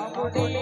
आवडे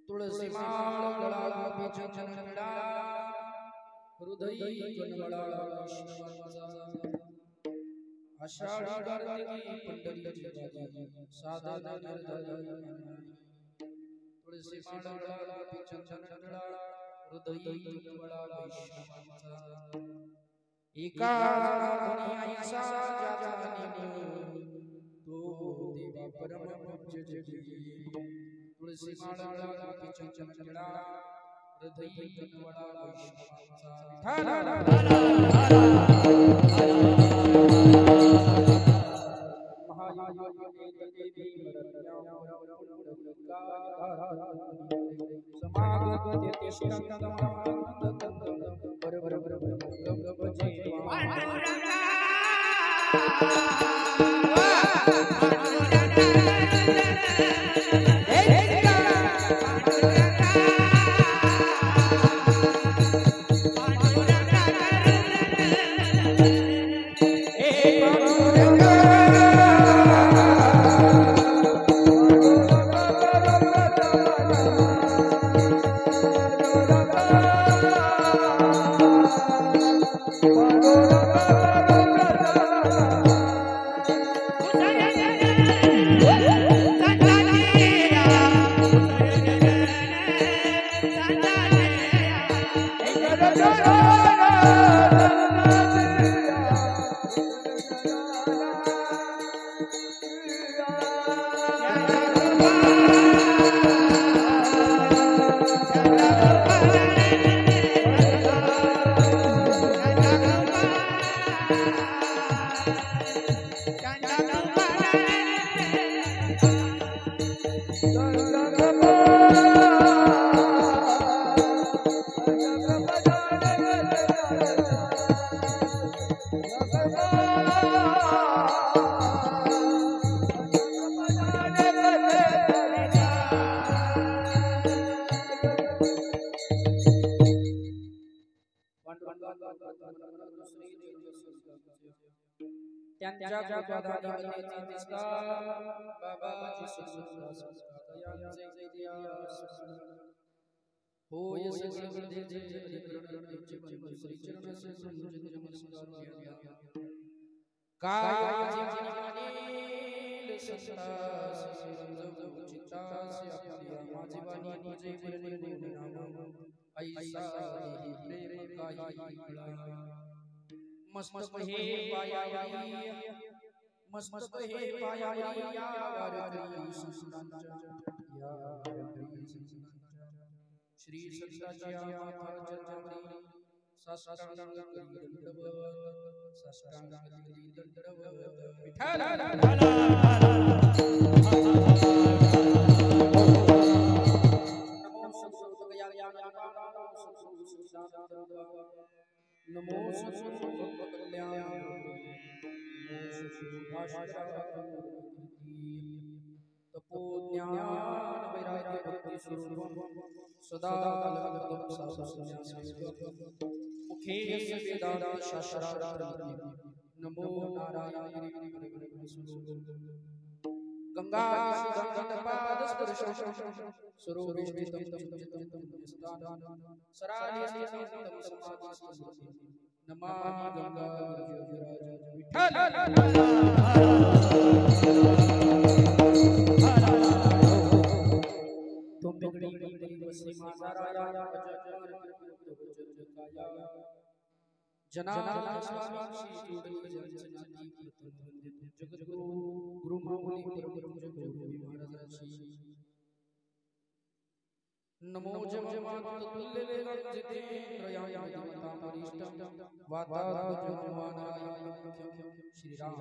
तुळसी माळ गळाला चंदन विडा हृदयी कनवळा वैष्णवांचा आषाढी कार्तिकी पंढरीची गादी साधा तुळसी माळ गळाला चंदन विडा हृदयी कनवळा वैष्णवांचा एका आईसा तो देवा परम पूज्य जगी तुळसी माळ गळाला चंदन विडा हृदयी कनवळा वैष्णवांचा माझे वाणी तुझे बोलणे नाम ऐसा देही प्रेम काही कळा मस्तक हे पायावरी मस्तक हे पायावरी या वारकरी संतांच्या या वारकरी संतांच्या श्री सत्याच्या माथा चरणावरी साष्टांग दंडवत साष्टांग दंडवत विठ्ठल नमो कल्याण तपो ज्ञान वैराग्य भक्ति स्वरूप सदा मुखे वेदांत शास्त्रार्थ नमो नारायण गंगा पाद स्पर्श सराली समाधि नमामि गंगा तुम बिगड़ी बसे मारा जनार्दन स्वामी जगद्गुरु गुरु मामुनि परम महाराज नमो जमातुल्य जितेन्द्र यामतामरिष्टं वातावरणमानाय श्री राम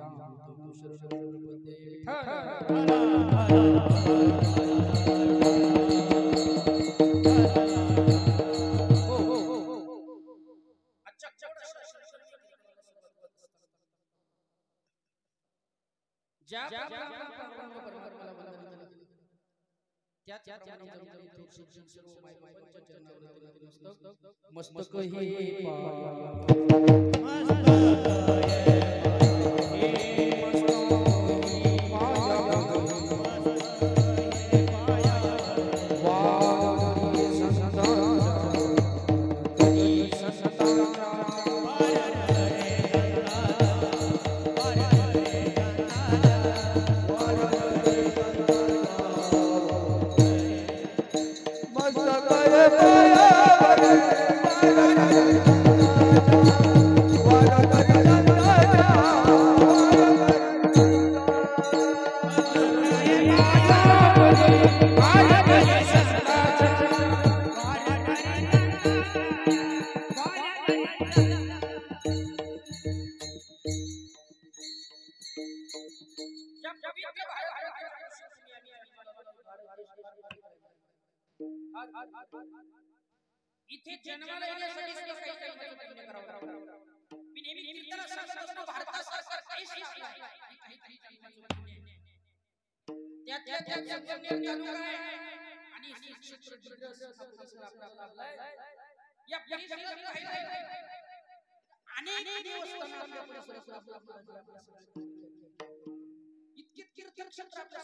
मस्तक हे इथे जन्माला येण्यासाठी काही करावं मी नेहमी कीर्तन सांगत असतो भारतासारखा देश आणि या इतके कीर्तन क्षेत्र आपल्या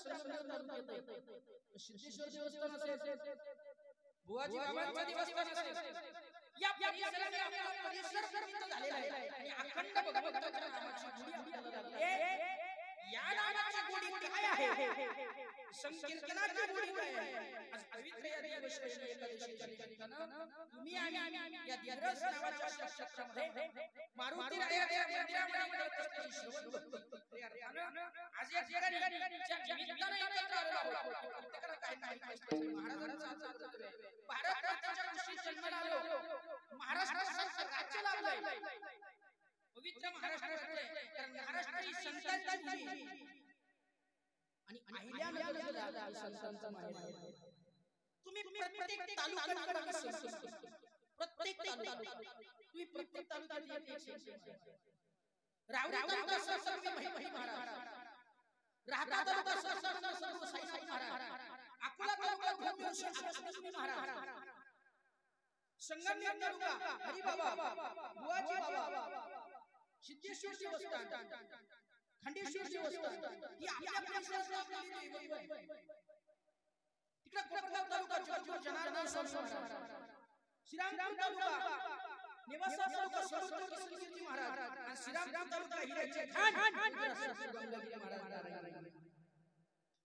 सिद्धेश्वर देवस्थान असेल बुवाजी बाबांचा देवस्थान असेल या परिसरामध्ये आपला परिसर प्रमित झालेला आहे आणि अखंड भगवंताच्या नामाची गुढी आपल्याला या नामाची गुढी काय आहे संकीर्तनाची गुढी काय आहे आज पवित्र या देवशैली एकादशीच्या निमित्तानं तुम्ही आणि या दिग्रस नावाच्या नक्षत्रामध्ये मारुती रायाच्या मंदिरामध्ये करत असलेली श्रवण आज या ठिकाणी ज्या निमित्तानं एकत्र आलो आहोत प्रत्येकाला काही माहिती असते महाराजांचा आचार्य भारत मातेच्या कुशीत जन्माला आलो महाराष्ट्राचं राज्य लाभलंय पवित्र महाराष्ट्राचे कारण महाराष्ट्र ही संतांची भूमी आणि अहिल्यानगर संतांचा माहेर आहे तुम्ही प्रत्येक तालुक्यात प्रत्येक तुम्ही प्रत्येक तालुक्यात रावरी तालुका संत महिती महाराज राहता तालुका संत साईनाथ महाराज अकोला तालुका धर्मवीर महाराज संगमनेर तालुका हरिबाबा बुवाजी बाबा सिद्धेश्वर देवस्थान खंडेश्वर देवस्थान ही आपल्या परिसरात आपली तिकडे कोकणात तालुका जनार्दन स्वामी श्रीरामपूर तालुका निवासा तालुका सर्वोत्तम कृष्णकीर्ती महाराज आणि श्रीरामपूर तालुका हिराचे खान गंगागिरी महाराज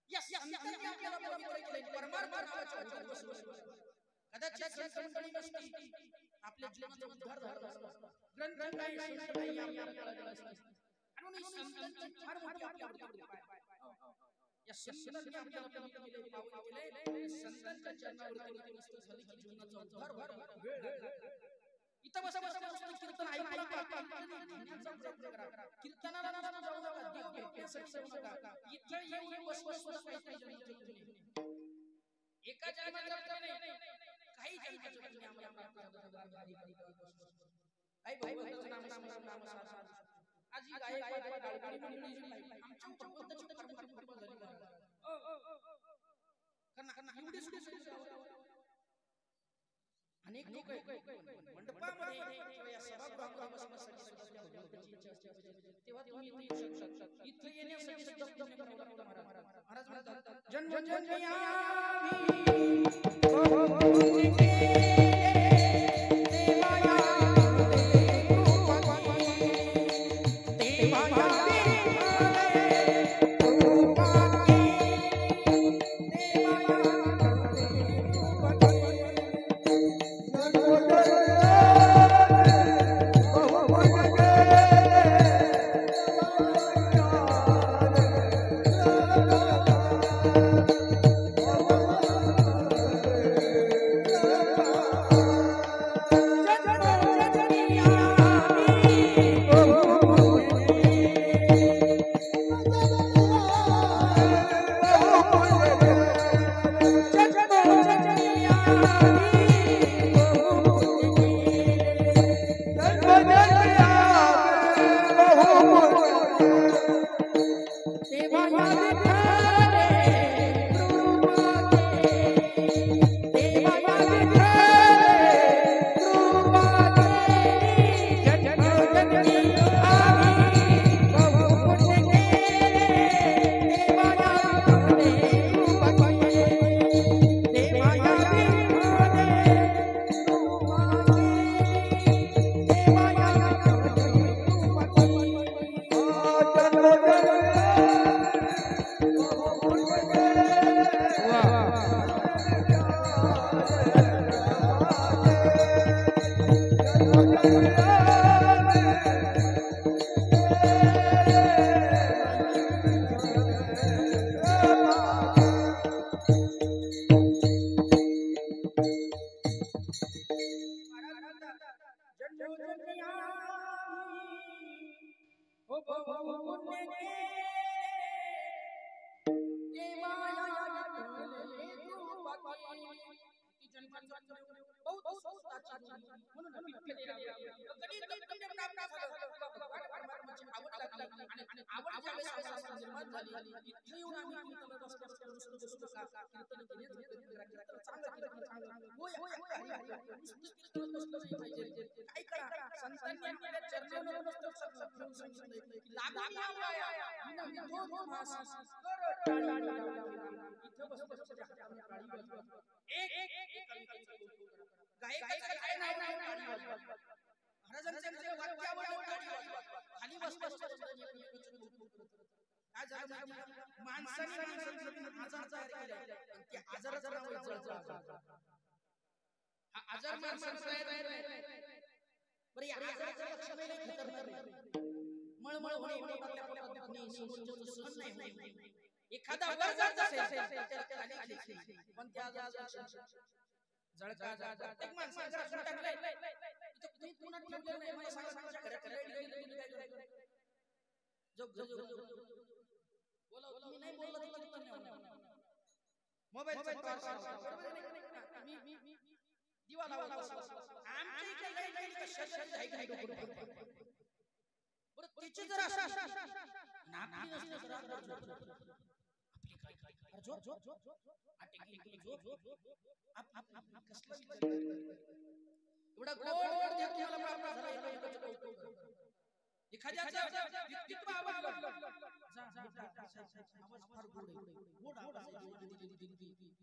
या संतांनी आपल्याला पवित्र केले परमार्थ नावाच्या कदाचित संकटकाळी नसती आपल्या जीवनाचा उद्धार झाला असता. ग्रंथ काय संत नाही आपल्याला कळलं नसतं. आणि संतांची फार मोठी आपल्यावरती कृपा आहे. या संतांनी आपल्याला पावन केले. संतांच्या चरणावरती नसतं झाली की जीवनाचा उद्धार व्हायला वेळ लागला. इथं बसा कीर्तन ऐकू नका, घेण्याचा प्रयत्न करा. कीर्तनाला नुसतं जाऊ नका, देव भेटण्यासाठी जाऊ नका. इथं येऊन बसवत काहीतरी जन्माच्या एका जन्माच्या नाही, काही जन्माच्या पुण्य आम्हाला प्राप्त झालं. आई भाऊ आज ही गायक गायकवाडी मंडळी जी नाही, आमच्या भगवंताची फार मोठी कृपा झाली कारण एवढी सुद्धा अनेक लोक मंडपामध्ये या सभागृहामध्ये बसण्यासाठी सुद्धा भगवंताची इच्छा असते. तेव्हा तुम्ही इथे येऊ शकता. इथे येण्यासाठी सुद्धा पुण्य करावं लागतं महाराज म्हणतात जन्म जन्मी एखादा वर्गात असेल पण त्या जळका प्रत्येक माणसाला असं टाकलंय इथं कुणी पुन्हा ठेवलं नाही. मला सांगा माझ्या घरात बोला तुम्ही नाही बोलला तर कीर्तन नाही मोबाईलचा टॉर्च मी दिवा लावला आमच्या इथे लाईट शर्ट आहे काय बरं तिचे जर असं नाकी नसते तर आपली काय जो जो जो एवढा गोड देव तुम्हाला प्राप्त झाला. एखाद्याचं व्यक्तित्व आवडलं आवाज फार गोड आहे, गोड आवाज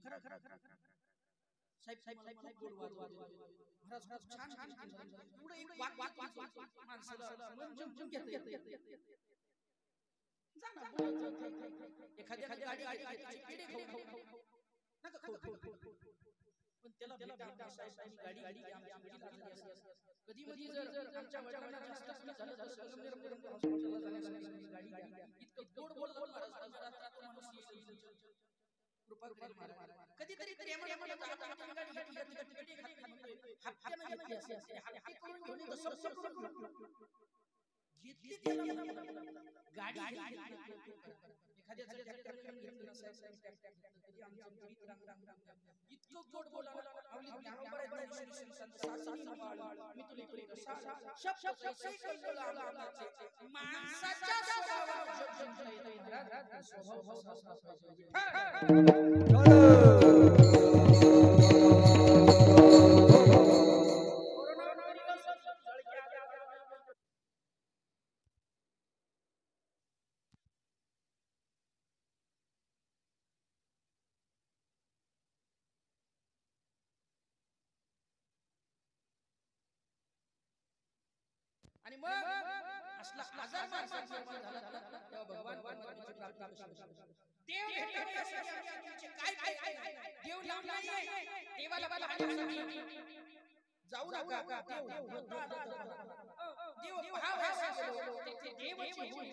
खरं खरं खरं साहेब साहेब मला खूप गोड वाजवा महाराज खूप छान एवढं एक वाक वाक वाक माणसाला मन जिंकून घेते. एखाद्या गाडी गाडी किडे खाऊ नका खाऊ भेटण्यासाठी गाडी गाडी आमची वडील आजारी असतात. कधी कधी जर आमच्या वडिलांना जास्त झालं तर संगमनेरपर्यंत हॉस्पिटलला जाण्यासाठी गाडी इतकं गोड गोड गोड महाराज माणूस येईल कृपा करेल महाराज. कधीतरी प्रेमाने आपण गाडी हप्त्यानं घेतली असेल हप्ते करून घेऊन येतो सर्व करून घेतली त्याला गाडी एखाद्याचं ट्रॅक्टर घेतलं नसेल कधी आमच्या मुलीत इतकं गोड बोलावं आपली ज्ञानोबा संत सासणी मी तुला तुला शब्द कैसे बोला माणसाच्या आणि मग असला आजार माणसाचा निर्माण झाला तेव्हा भगवान परमात्म्याची प्रार्थना कशी देव भेटण्यासाठी काय काय देव लांब नाहीये देवाला पाहण्यासाठी जाऊ नका देव देव पाहावयास तेथे देवाची होळी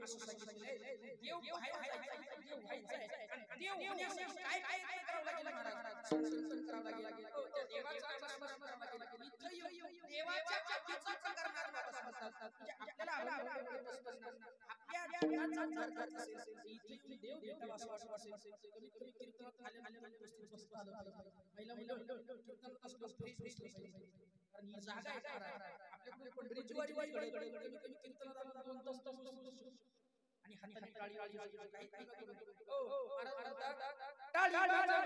असं सांगितलंय. देव पाहायला देव व्हायचंय आणि देव होण्यासाठी काय काय करावं लागेल महाराज संस्कार करावं लागेल त्या देवाचा नामस्मरण करावं लागेल इथं देवाच्या चक्कीचा प्रकार म्हणजे आपल्याला आपल्या जीवनाचा अर्थ असेल इथे देव भेटावा असं वाटतं कमीत कमी कीर्तनात आल्यानंतर उपस्थित बसता आलं पहिला म्हणजे कीर्तनात असं बसतो कारण ही जागा आहे आपल्याकडे पंढरीची वारी कमी कमी कीर्तनात आपण 2 तास बसतो आणि हाताने टाळी वाजवायची काही काही नको हो महाराज म्हणतात टाळी वाजवा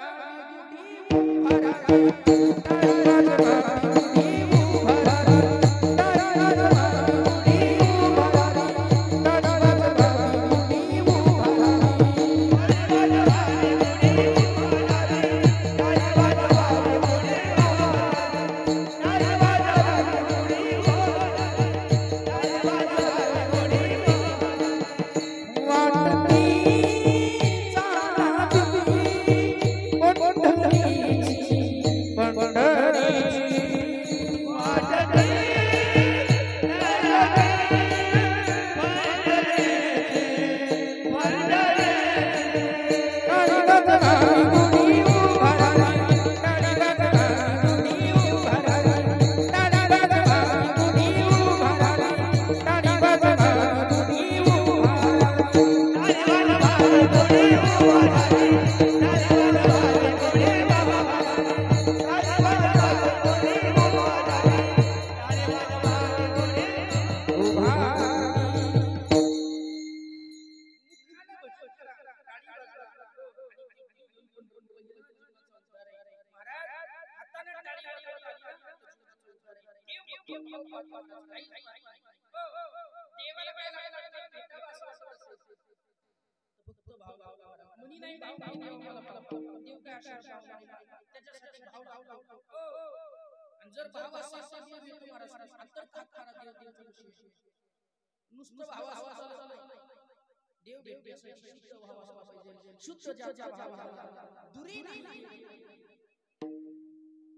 गुढी उभारा टाळी वाजवा देवाला काय लागतं भेटावं असं फक्त भाव मुनी नाही भाव मला देव काय अशा त्याच्यासाठी भाव आणि जर भाव असा देव येतो महाराज अंतर खाना देवाचा विषय नुसतं भाव असा देव भेटण्यासाठी शुद्ध भाव असला पाहिजे शुद्ध ज्याच्या भावाला दुरी नाही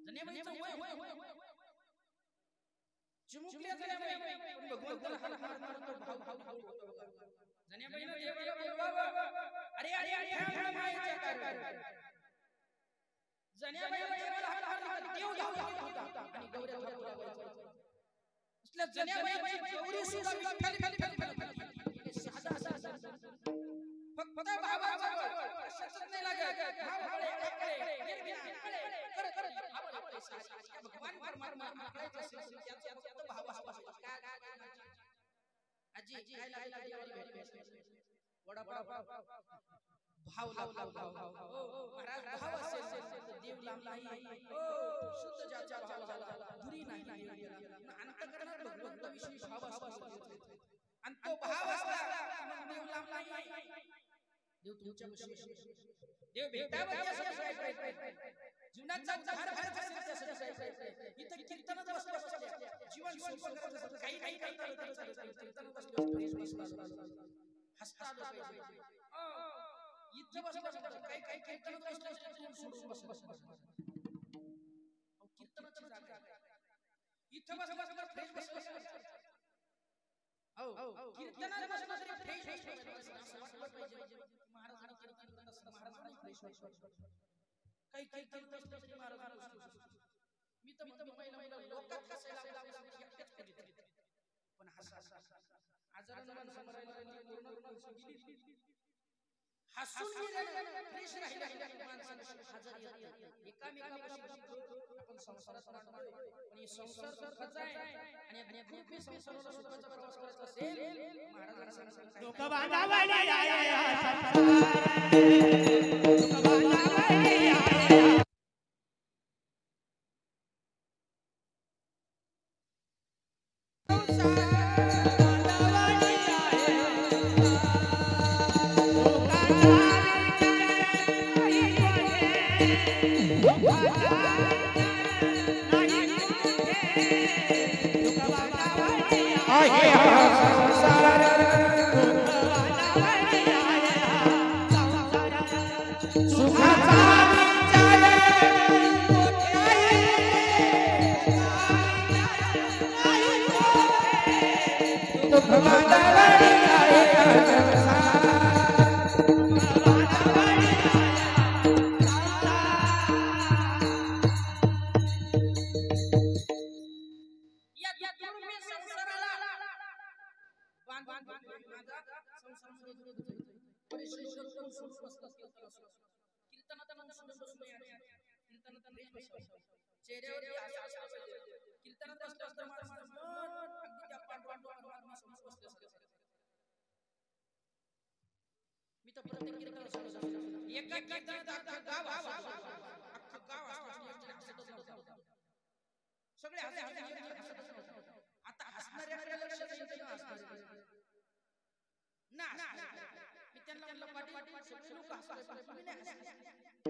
जनेबाईचं वय चिमुकल्या जनेबाई भगवंताला हात मारतो भाव होतो जनेबाईने देवाला बोलवा अरे अरे अरे मायाच्या कारण जनेबाईला देवाला हात मारला देव होता आणि गौऱ्या लागायचा असल्या जनेबाईची गौरी सुद्धा विठ्ठल साधा साधा फक्त भावाचा कशाच नाही लागत भाव भगवान परमात्मा आपल्याला असेल त्याचा फक्त भाव असला आजी काय लागला देवाला भेटण्यासाठी वडापाव भाव महाराज भाव असेल तर देव लांब नाही शुद्ध ज्याच्या भावाला दुरी नाही अंतःकरणात भगवंताविषयी भाव असला आणि तो भाव असला मग देव लांब नाही देव तुमच्या विषयी देव भेटावा जीवनाचा धार इथं कीर्तनात बसल्या जीवन सोपं करायचं काही काही कीर्तनात बसल्या हसता आलं पाहिजे इथं बसल्या काही काही कीर्तनात बसल्या सोडून बस हो कीर्तनात बसला तरी फ्रेश असं वाटलं पाहिजे महाराज कीर्तन करत असताना महाराज फ्रेश वाटतं काही कीर्तन असतं तरी महाराज मी तर म्हणतो महिला लोकात हसायला एकटेच करीत पण आजारानं माणसं मरायला पूर्ण गेली हसून फ्रेश राहिला माणसाला आजार येतात एकामेकापासून आपण संसारात वाढतोय आणि संसार सुखाचा आहे आणि खूप संसाराला सुखाचा प्रवास करायचा असेल महाराजांना सांगितलं लोक बांधावाले आया संसार लोक बांधावाले आया सगळे आता हसणाऱ्याकडे लक्ष ना मी त्यांना म्हणलं पाटील सगळे लोक हसतात तुम्ही नाही हसत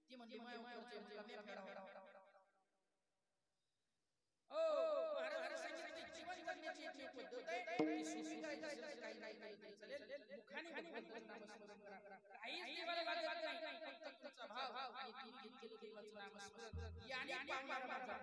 ती म्हणजे महाराज सांगितलं जीवन जगण्याची एक पद्धत आहे ती सुखी करायची काही नाही चालेल मुखाने भगवंताचं नामस्मरण करा काहीच देवाला लागत नाही फक्त तुमचा भाव आणि ती केलं देवाचं नामस्मरण याने पांडा माझा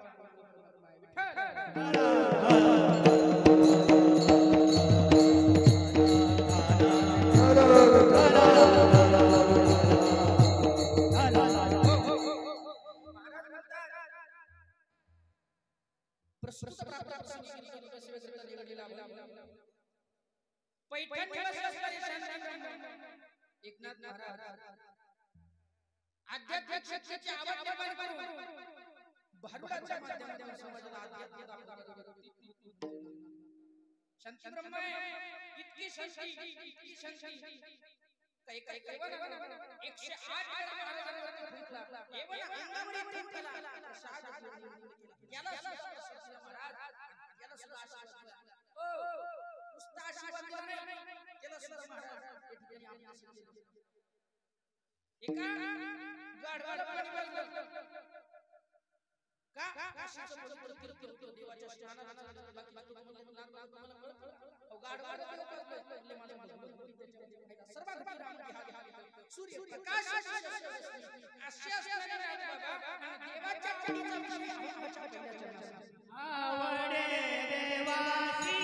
एकनाथ महाराज आध्यात्मिक शिक्षेची आवड निर्माण करून भारुडाच्या माध्यमातून समाजाला आध्यात्मिक दाखवतात शांती ब्रह्म इतकी शांती काही 108 महाराजांवर फुंकला केवळ अंगावर फुंकला प्रसाद याला महाराज याला सुद्धा आशीर्वाद नुसता आशीर्वाद नाही त्याला सुद्धा महाराज एका गाढवाला पाणी पाजलं का काशीचं बरोबर कीर्तन देवाच्या स्नानाला बाकी गाढवाला पाजलं सर्वात सूर्य प्रकाश असे असणारे बाबा देवाच्या चरणाचा आवडे देवासी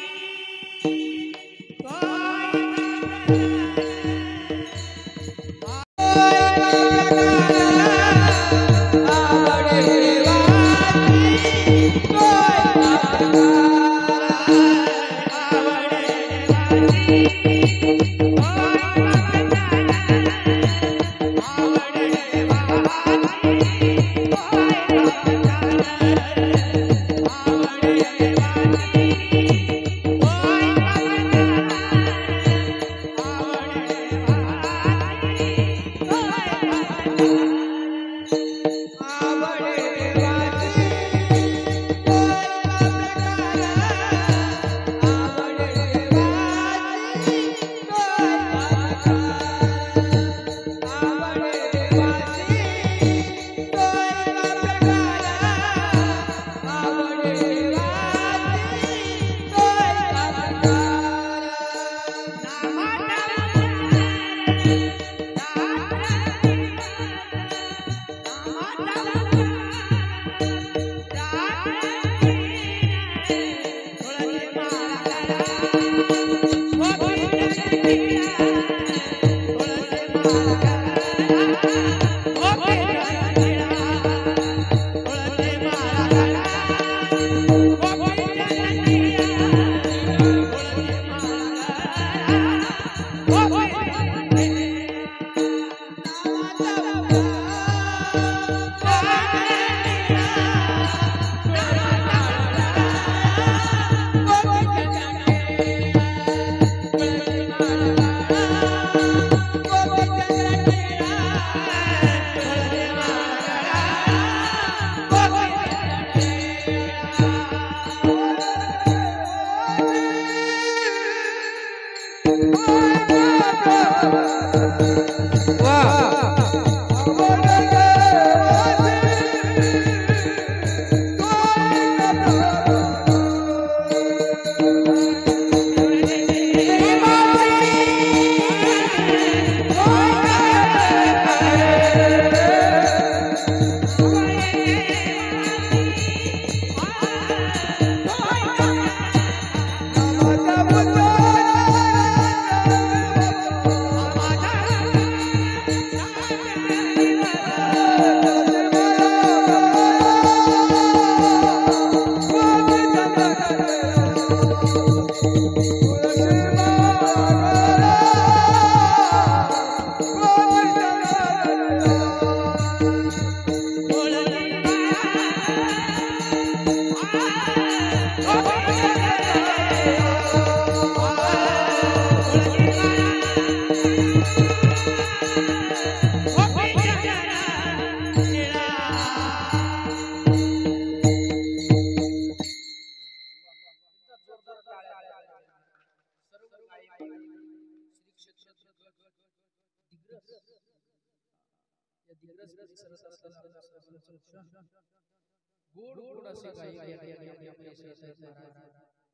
गोड गोड असे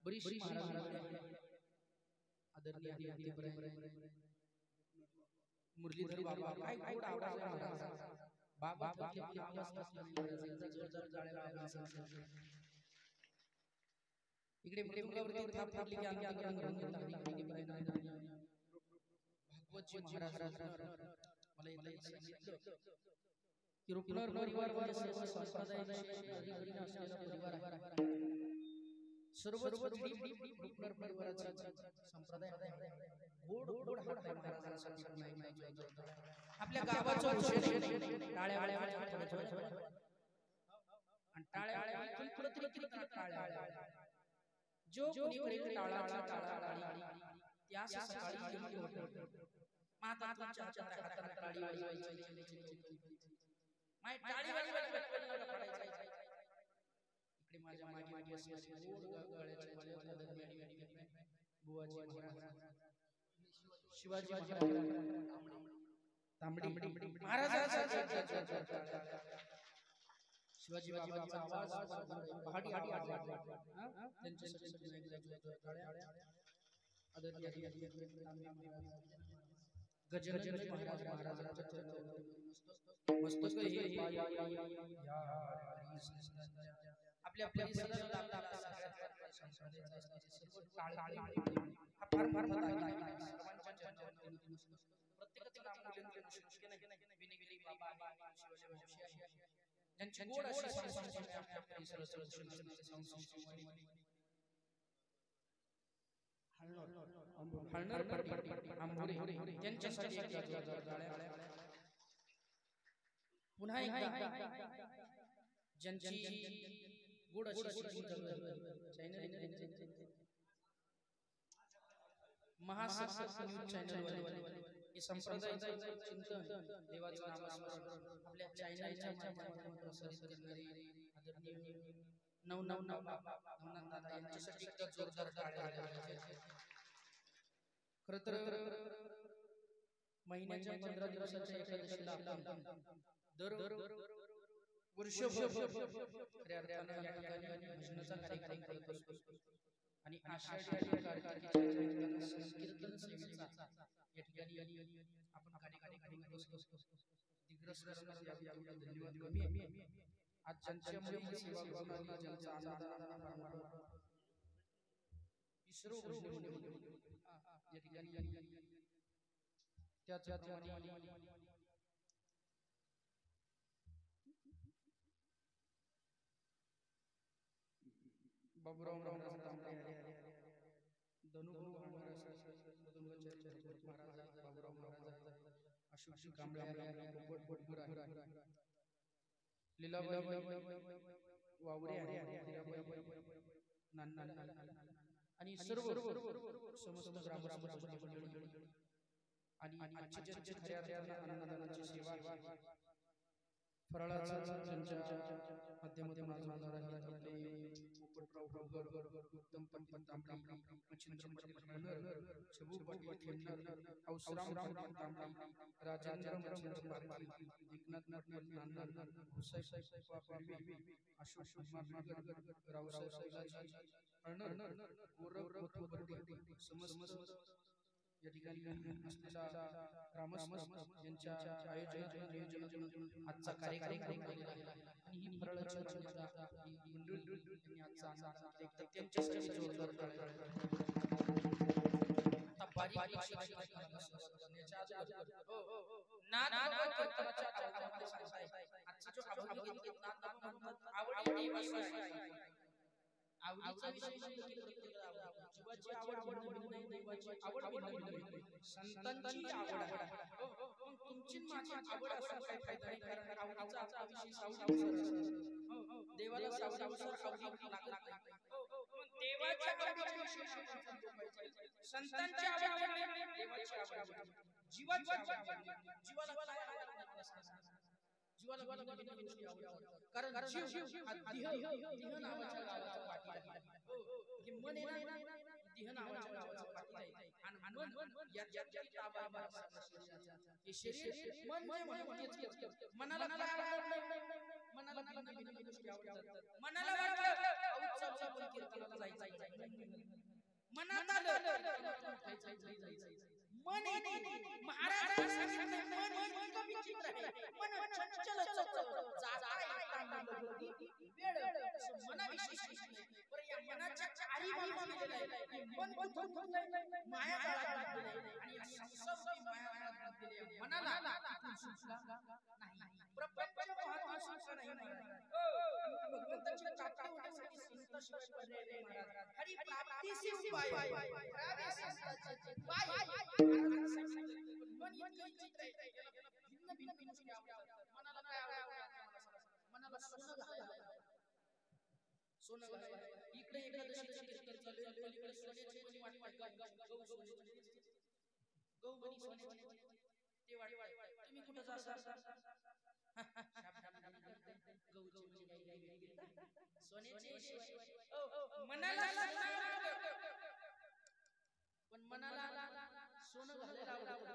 बरीचशी महाराज आदरणीय मुरलीधर बाबा काय गोड आवाज आहे महाराज बाबा इकडे मृदुंगावरती थाप थापली की भागवतजी महाराज मला इथे सांगितलं की रुपनर परिवार म्हणजे परिवार आहे सर्व रुपनर परिवाराचा संप्रदाय गोड गोड हात आहे महाराजांसाठी नाही आपल्या गावाचं टाळ्या आणि टाळ्या टाळ्या जो कोणी टाळाचा टाळा त्या सकाळी माता तुमच्या हाताला टाळी वाजवायची माय टाळी वाजवायला इकडे माझ्या मागे गोड गळ्याचे बुवाजी महाराज शिवाजी महाराज तांबडी महाराज शिवाजी बाबांचा आवाज पहाडी आवाज गजानन महाराजांचं मस्तक हे आपल्या पुन्हा एकदा ज्यांची गोड अशी महासत्संग न्यूज चॅनल हे संप्रदायाचं चिंतन देवाचं नामस्मरण आपल्या चॅनलच्या माध्यमातून प्रसारित करणारे आदरणीय नवनाथ दादा यांच्यासाठी एकदा जोरदार टाळ्या खरं तर महिन्याच्या 15 दिवसाच्या एकादशीला आपण दर वर्षभर खऱ्या अर्थानं या ठिकाणी भजनाचा कार्यक्रम करत असतो आणि आषाढी कार्तिकीच्या संकीर्तन सेवेचा या ठिकाणी आपण कार्यक्रम करत असतो दिग्रस करण्यासाठी धन्यवाद कमी आज ज्यांच्यामुळे सेवा भावना ज्यांचा आनंद सर्व या ठिकाणी त्याप्रमाणे बाबूराव महाराज धनुभाऊ महाराज बाबूराव महाराज अशोकजी कांबळे लीलाबाई वावरे आणि सर्व समस्त ग्रामस्थ मंडळी आणि आजची ज्यांची खऱ्या अर्थाने अन्नदानाची सेवा फराळाचा ज्यांच्या माध्यमातून उत्तम पंडित तांबडी मच्छिंद्र पाटील शबू पाटील औसराम राजेंद्र मच्छिंद्र एकनाथ नांदर हुसैन अशोक रावसाहेब समस्त या ठिकाणी असलेला ग्रामस्थ यांच्या आयोजनातून आजचा कार्यक्रम आणि ही त्यांच्यासाठी जोरदार टाळ्या. आता बारीक शिकण्याच्या अगोदर नाद कीर्तनाच्या आवाजामध्ये सांगताय. आजचा जो अभंग घेतला नाद म्हणतात आवडी देवाची आवडीचा विषय म्हणजे की प्रत्येकाला आवडतो. जीवाची आवड भिन्न आहे, देवाची आवड भिन्न, संतांची आवड आहे. मग तुमची माझी आवड असून काही फायदा नाही, कारण आवडीचा आपला विषय सावडीनुसार असतो. देवाला सावडीनुसार आवडी लागत नाही. मग देवाच्या आवडीच्या विषयी आपण पाहिजे. संतांची आवड देवाची आवड, जीवाची आवड. जीवाला काय आवडत? जीवाला भिन्न गोष्टी आवडतात. कारण जीव हा देह नावाच्या गावाचा पाठी आहे. हे मन आहे ना, देह नावाच्या गावाचा पाठी आहे. आणि मन याच्या ताबा आहे. हे शरीर मन म्हणजे मनाला काय आवडत नाही, मनाला भिन्न गोष्टी आवडतात. मनाला वाटलं आपण कीर्तनाला जायचं, मनात आलं मन महाराज सांगितलं मन इतकं विचित्र आहे. मन चंचल मनाविषयी या मनाच्या चारी बाजू केलेलं आहे. मन माया जाळात गेलेलं आहे आणि संसार माया जाळात गेलेलं मनाला नाही. प्रपंच महत्त्वाचं नाही. भगवंताची प्राप्ती होण्यासाठी संत शिवाय पर्याय नाही महाराज. हरी प्राप्तीचे उपाय करावे संतांचे उपाय. मन इतकं विचित्र आहे, भिन्न भिन्न गोष्टी आवडतात. मनाला काय आवडतं? मनाला सोनं घालायला, सोनं घालायला. इकडे एकादशीचे कीर्तन चालू आहे, पलीकडे सोन्याची मणी वाटतात. गहू सोन्याची, गहू मणी सोन्याची ते वाटतात. तुम्ही कुठं जाता? मनाला पण मनाला सोनं घालायला आवडतं.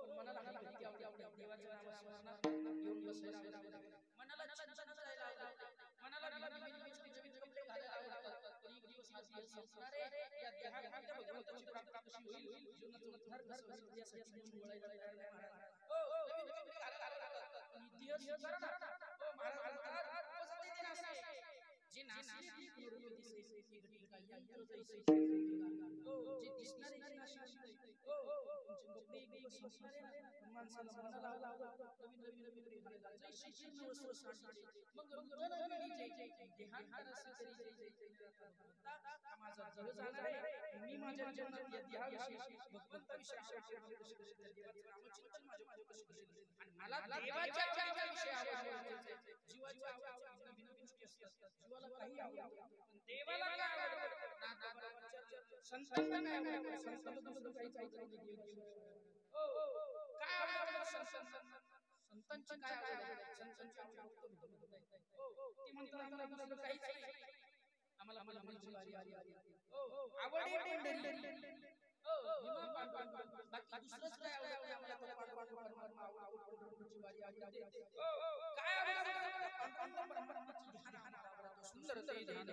पण मनाला भक्ती आवडते. देवाच्या नामात घेऊन बसायला आवडतं. मनाला चिंतन करायला आवडतं. मनाला भिन्न गोष्टी कपडे घालायला आवडतात. पण एक दिवस हा दिवस संपणार आहे. या देहामध्ये भगवंताची प्राप्ती कशी होईल, जीवनाचं उद्धार कसं होईल यासाठी मन वळायला तयार नाही महाराज. नवीन कपडे घालायला आवडतात. पण इतिहास करा ना. महाराज उपस्थिती नसते. जे नासले ती कुरुडी दिसे, ती घटिका यंत्र जैसे. जे दिसणारे नाशनाशी तुमचे कपडे एक दिवस संपणारे ना. पण माणसाला मनाला आवडतं नवीन कपडे घालायला. जैसे जीर्ण वस्त्र सांडले मग नूतन पिढी जय देहांतर असे जय भगवंता माझा जीव जाणार आहे. मी माझ्या जीवनात या देहाविषयी भगवंताविषयी आवड देवाचं नामचिंतन माझ्या करेल. आणि मला देवाच्या आवडीचा विषय आवडतो. जीवाच्या आवडीचा भिन्न गोष्टी असतात. जीवाला काही आवडतं पण देवाला काय आवडतं? संतांना काय आवडतं? संतांना दुसरं काहीच आवडत नाही. काय आवडतं संतांना? संतांची काय आवड? संतांची आवड ती म्हणतात आम्हाला दुसरं काहीच नाही, आम्हाला पंढरीची वारी आली. आवडे पंढरी, बाकी दुसरंच काय आवडत आम्हाला? परमात्मा आवड, पंढरीची वारी आवडते. काय आवडतं? परमात्म्याची ध्यान आवडतं. सुंदर ते ध्यान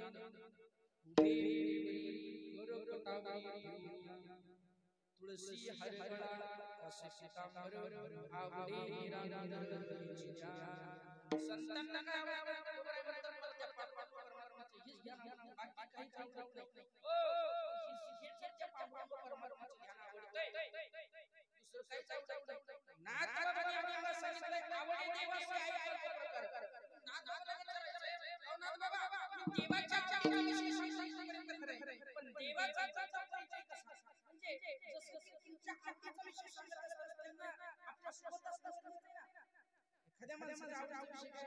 तुळसी हरगळा काशी पितांबर आवडे निरांतर ज्ञान. संतांना काय आवडतं? त्या परमात्म्याचे हेच ध्यान, बाकी काहीच आवडत नाही. हेच त्या परमात्म्याचे ध्यान आवडतंय, दुसरं काहीच आवडत नाही. नाथबाबांनी आम्हाला सांगितलंय आवडे देवाचे आहे प्रकार. नाथबाबाला विचारायचंय, नाथबाबा देवाच्या आवडीविषयी सांगितल्यापर्यंत खरंय, पण देवाचा परिचय कसा? म्हणजे जसं तुमच्या आवडीचा विषय सांगत असताना त्यांना आपल्या सोबत असताना ना एखाद्या माणसाच्या आवडीचा विषय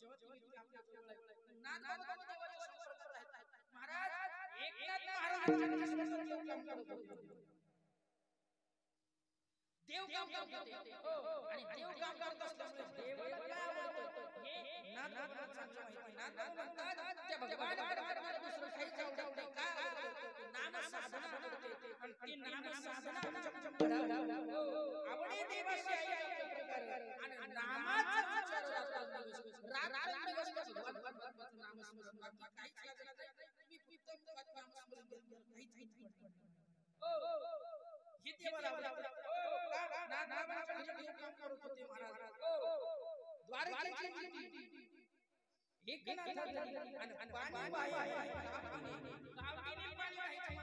जेव्हा तुम्ही आपल्या जवळ आहे नाथबाबा देवाच्या संपर्कात राहतात. महाराज एकनाथ महाराजांच्या काम करत होते. देव काम करत होते आणि देव काम करत असल्यामुळे देवाला काय आवडतं हे नाथबाबांना माहिती. नाथबाबा म्हणतात त्या भगवान परमात्म्याला दुसरं काहीच आवडत नाही. काय आवडतं? नाम साधना आवडते. आणि ती नाम साधना आवडे देवाची आहे प्रकार. आणि नामाचा उच्चार रात्रंदिवस भगवान परमात्म्याचं नामस्मरण, बाकी काहीच लागत नाही. तुम्ही फक्त नामस्मरण काहीच हे देवाला आवडतं. नाथबाबांच्या घरी काम करत होते महाराज. द्वारकेची एक नाथा आणि पाणी वाया गावकीने पाणी वाहायचं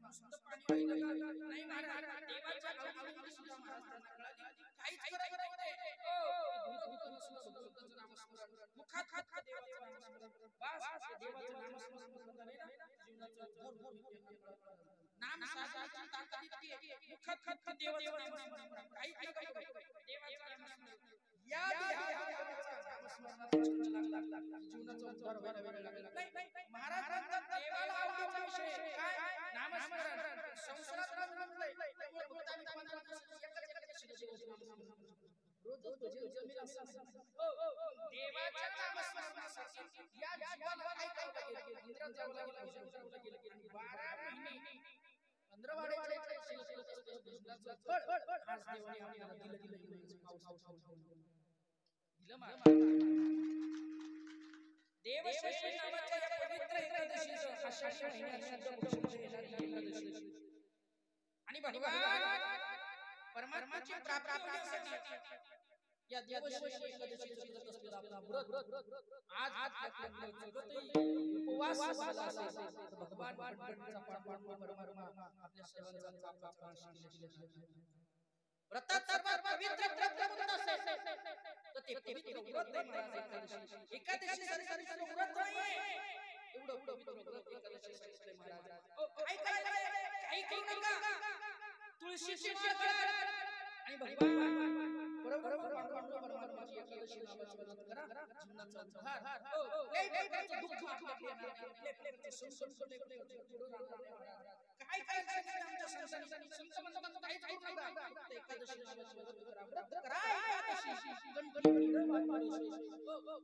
नुसतं पाणी वाहिलं नाही महाराज देवाच्या गावकीने सुद्धा महाराज काहीच करत नव्हते भगवंताचं नामस्मरण मुखात हात देवाचं नामस्मरण बस देवाचं नामस्मरण झाले ना जीवनाचं भर नाम साधण्याची ताकद इतकी आहे मुखात हात देवाचं नामस्मरण काहीच नका देवाचं नामस्मरण या जीवनाचा उद्धार व्हायला लागला महाराज म्हणतात देवाला आवडीचा विषय काय नामस्मरण संसारात म्हणलंय त्यामुळे भक्तांनी रोज भजन जमेल असं देवाच्या नामस्मरणासाठी या जीवाला काय करावं लागेल इंद्र जावं लागेल भजन करावं लागेल आणि 12 महिने पंधरवाड्याचे भजनाचं फळ आज देवाने आपल्याला दिलं देवशेषी नावाच्या या पवित्र एकादशीचं आषाढी महिन्यात शुद्ध पक्षामध्ये येणारी एकादशी आणि भगवान परमात्म्याची प्राप्ती होण्यासाठी या देवशेषी एकादशीचं करत असलेला आपला व्रत आज आपल्या जगतही उपवास झाला असेल तर भगवान पंढरपूरचा परमात्मा परमात्मा आपल्या सर्वांचा आपला व्रतात सर्वात पवित्र व्रत कोणतं असेल तर ते पवित्र व्रत आहे महाराज एकादशी सारखं व्रत नाहीये एवढं पवित्र व्रत एकादशी सारखं महाराज काय काय करू नका तुळशीची माळ आणि भगवान परमात्माची एकादशी नावाची व्रत करा जीवनाचा उद्धार लय प्रकारचं दुःख आपल्याला येणार लय संकट काय काय आमच्या संसारात संत म्हणतात काही करू नका एकादशी नावाची व्रत करा एकादशी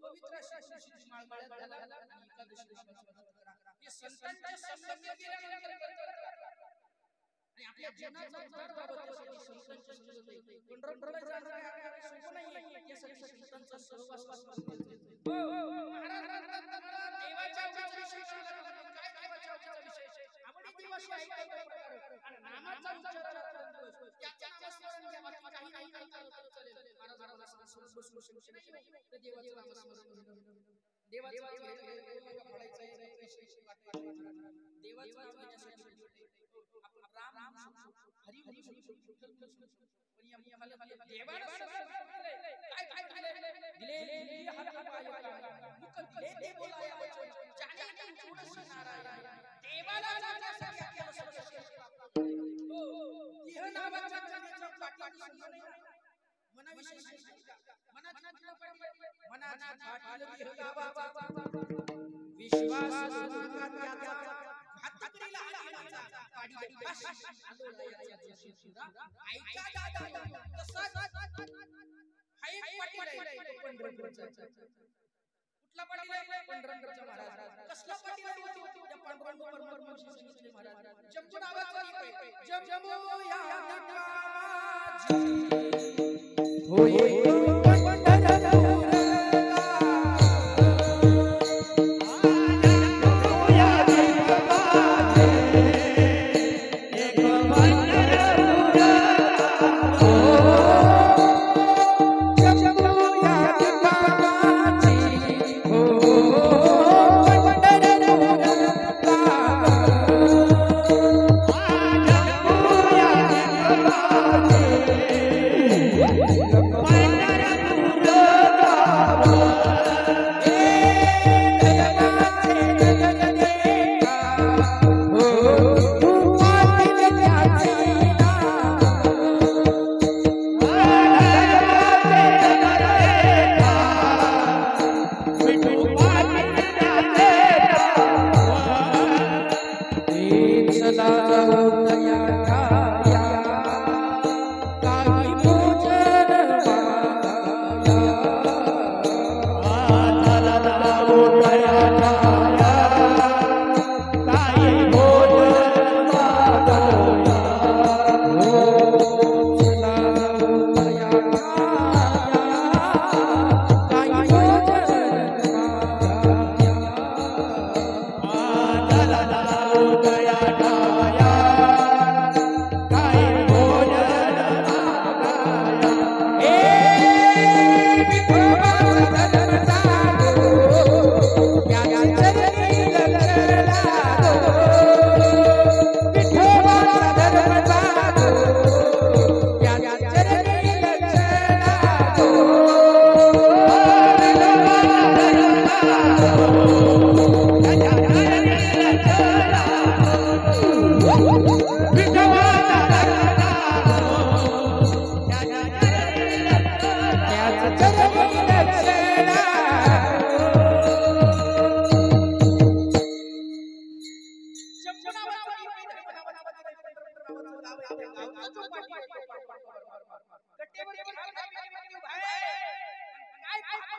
पवित्र अशी माळ माळ्यात घाला एकादशी नावाची व्रत करा हे संतांच्या संगतीत गेल्यानंतर आणि आपल्या जीवनाचा उद्धार व्हावा त्यासाठी संतांची संगत आहे पंढरपूरला जाणं काय सोपं नाहीये यासाठी संतांचा सहवास देवाच्या विषय काय देवाच्या विषय आपण देवाशी ऐकायचं आणि नामाचा उच्चार त्याच्या नामस्मरण घ्या बाकी काही नाही करता चालेल महाराजांना सांगून बसू शकत नाही तर देवाचं नामस्मरण देवाचं नाम घ्यायचं आहे देवाचं नाम घेण्यासाठी आपण राम हरी हरी पण या देवाला काय काय दिले हात पाय मुख दिले ते बोलाया वचन जाने नहीं उडस नारायण देवाला जाण्यासाठी आपल्याला सर्व देह नावाच्या जगाच्या पाठीवर नाही मनाविषयी मनाची पाठीवर देह गावाचा विश्वास त्याचा हातकरीला आलेला पाडी पाश आंदोलनाचा शिवरा ऐका दादा तसाच हा एक पाटील आहे पंढरपूरचा कुठला पाटील आहे पंढरपूरचा महाराज कसला पाटील आहे त्या पांडुरंग परमात्म्याशी सांगितले महाराज जम्मू नावाचा एक जम्मू या माझी होय Why not?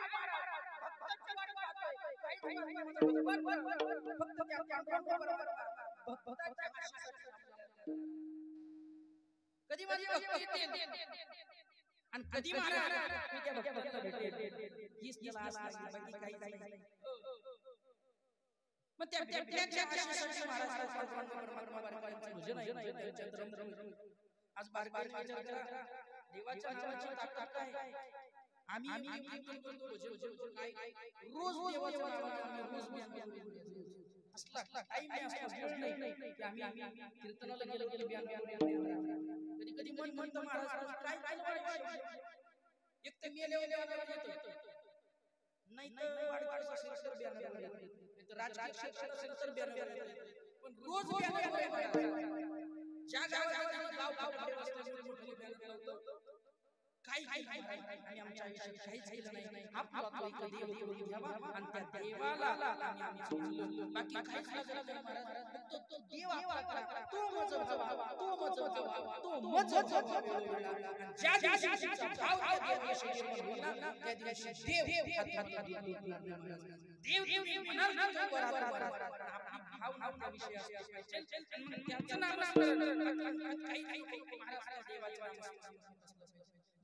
भक्ताची वाट पाहतोय. काही फक्त त्या भक्ताच्या आशीर्वादासाठी कधी माझी भक्ती येते आणि कधी महाराज मी त्या भक्ताला भेटेल हीच त्याला आस लागली बाकी काही नाही. मग त्या भेटण्याच्या आशेसाठी महाराज परमात्मा बारकांचं भजन आहे. आज बारकांच्या देवाच्या नावाची ताकद काय. आम्ही कीर्तन करतो भजन काय रोज देवाच्या नावाने रोज असला टाइम नाही की आम्ही कीर्तनाला गेलो की कधी कधी मन म्हणतं महाराज काय केलं एक तर मेल्यावर येतो नाही तर वाढवायचं असेल तर बॅनर येतो तर राजकीय क्षेत्रात असेल तर बॅनर येतो पण रोज बॅनर ज्या गावात गाव फटाफट असल्यामुळे मोठे बॅनर लावतो काही आणि आमच्या आयुष्यात काहीच केलं नाही. आपला तो एक देव करून घ्यावा आणि त्या देवाला आम्ही समजलो बाकी काहीच लागलं नाही महाराज. तो देव आपला तो माझा भावा तो माझा भावा ज्या दिवशी भाव त्या दिवशी निर्माण होईल त्या दिवशी देव म्हणाल तो बरोबर आपली भावना विषय असते त्याचं नामस्मरण काही महाराज देवाचं नामस्मरण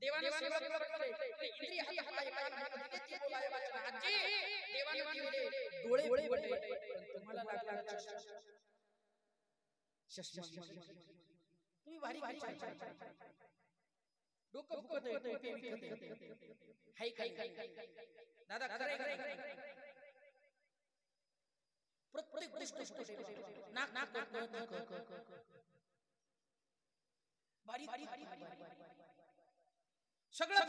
देवाने सेवा करते इंद्रिय हात पाय कान नाक दिले बोलाय वाचन आजी देवाने दिले डोळे उघडले तुम्हाला लागला चष्मा तुम्ही भारी डोकं फुकत हाय काय दादा खरं प्रत्येक गोष्ट नाक बारी सगळं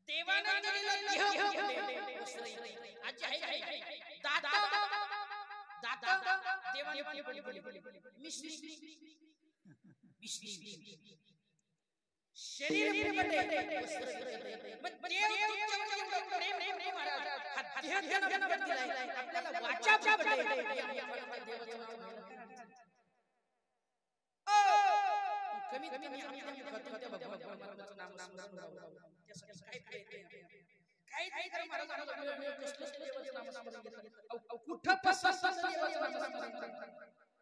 देवानं शरीर आपल्याला वाचा कमीत कमी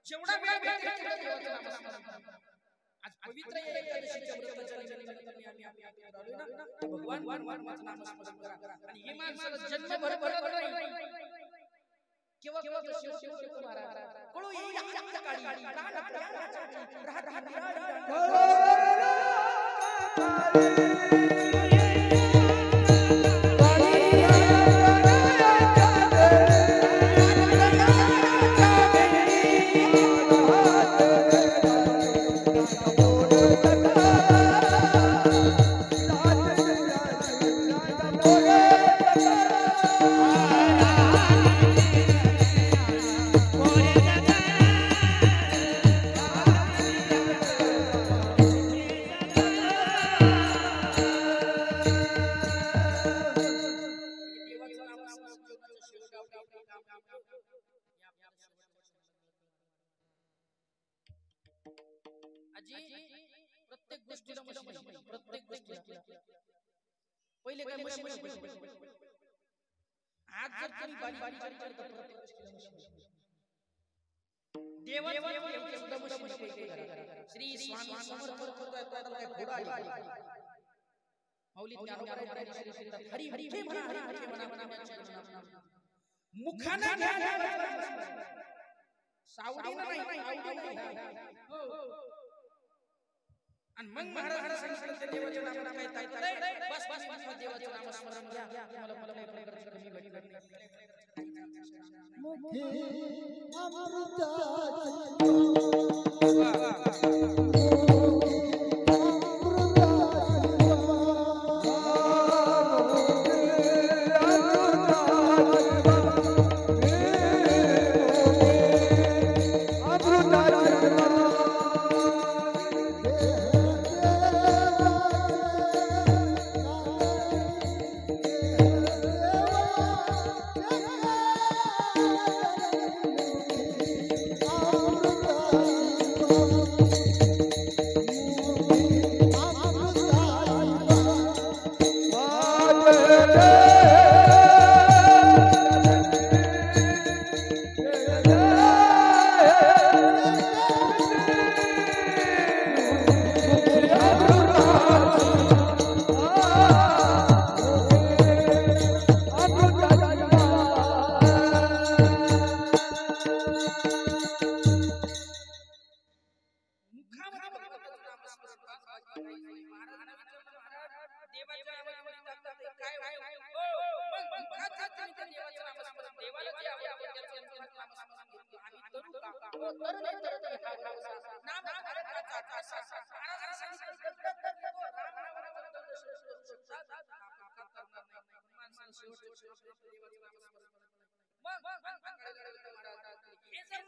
जेवढा आज पवित्र एकादशीच्या व्रताच्या निमित्ताने आम्ही आलो ना भगवान नामस्मरण करा आणि हे माणसाला जन्मभर नाही केव्हा शिव महाराज कळू येईल आपल्या काळी प्रत्येक गोष्टीला प्रत्येक गोष्टीला पहिले काय मशीन आज जर तुम्ही बारी करता प्रत्येक गोष्टीला देवाचे सुद्धा मशीन श्री स्वामी समर्थ काय घोडा मौलिक ज्ञानोबा श्री हरी हरी म्हणा मुखाने सावडीने नाही आणि मग महाराज सांगितलं देवाच्या नामाने काय ताकद बस देवाच्या नामस्मरण घ्या मला कमी तरुण तरत एकाग्रवसा नाम भारताचा आकाशा महाराजांनी सांगितलं राम नावाचा दशरथ माणसाला शेवटच्या आपल्या देवाचं नामस्मरण मग हे जर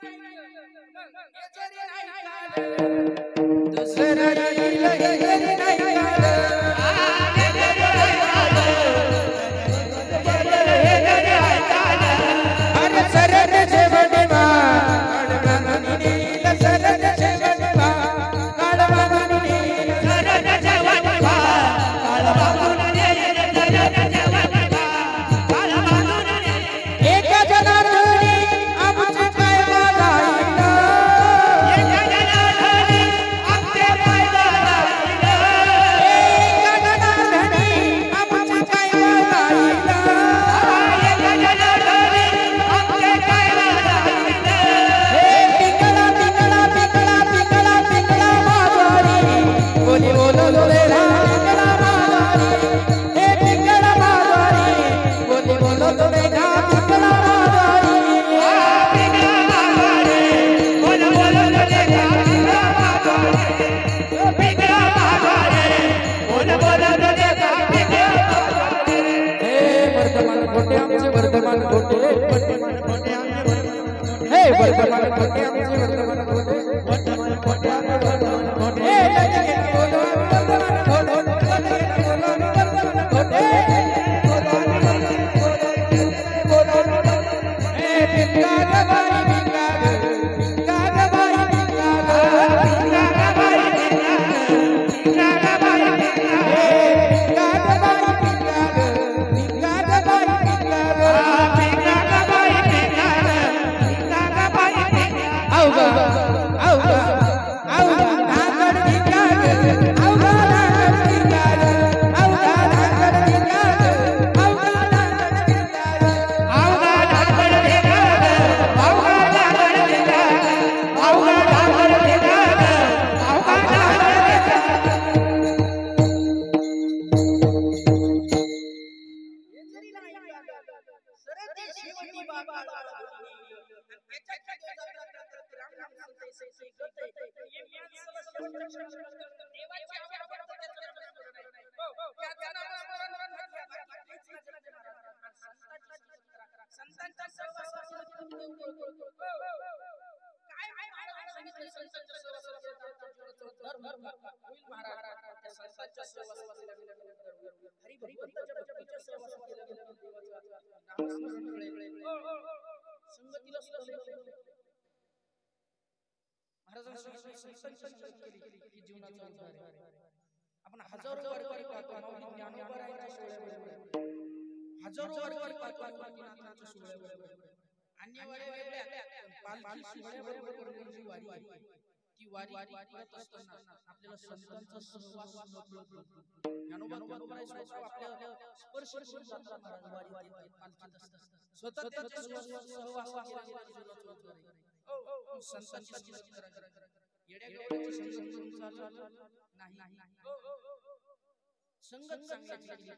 नाही काल दुसरा नाही आपण हजारो वर्ष ती वारी करत असताना आपल्याला संतांचा सहवास आपल्या स्पर्श करून जातात महाराज वारी पालखीत असतात स्वतः त्यांच्या सहवास संतांची येड्या गवळ्याची संगत नाही संगत चांगली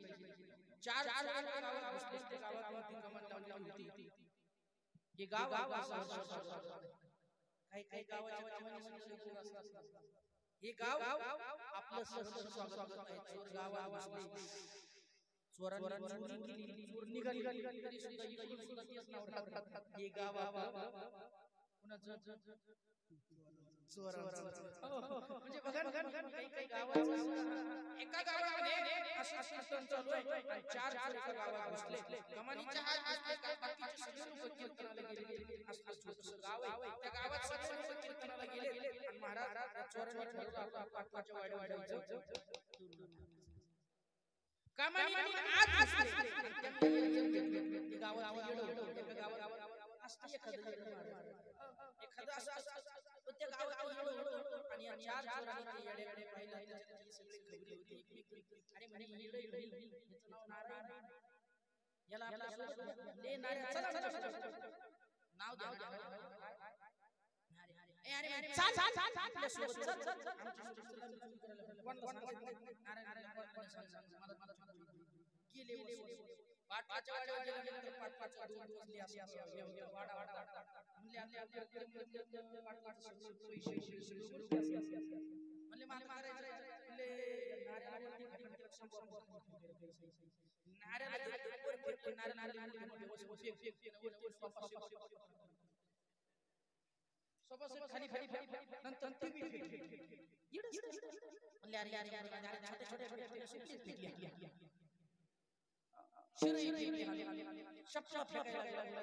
चार गावात बसले गावात कमान लावली होती हे गाव काही गावाच्या हे गाव आपलं सहर्ष स्वागत करत आहे चोर गावात बसले चोरांनी चोर निघाली तरी सुद्धा इकडून सुद्धा तेच नाव टाकतात हे गाव कुणाचं म्हणजे बघा काही गावाचं एका गावामध्ये असं कीर्तन चालू आहे चार एका गावात बसले कमानीच्या हात बसले का बाकीचे सगळे लोक कीर्तनाला गेले असं छोटंसं गाव आहे त्या गावात सगळे लोक कीर्तनाला गेले आणि महाराज चोरांनी ठरवलं पाटलाच्या वाड्यावर कमानी आज बसले गावात असते एखादं असं त्या गावात आणि चार चोरांनी येडे पाहिला त्याची सगळी खबरी होती आणि म्हणे याचं नाव नारायण याला आपल्या सोबत ले नारायण चला नाव द्या अरे चल आपल्या सोबत चल आमच्या सोबत नारायण गेले पाटलाच्या वाड्यावर गेल्यानंतर पाटलाच्या दोन दिवस वाडा म्हणले आपल्या पाटलाचं पैसे म्हणले मला करायचं म्हणले नाऱ्यावरती खाली खाली नंतर म्हणले अरे अरे छोटे शपशप फेकायला लागला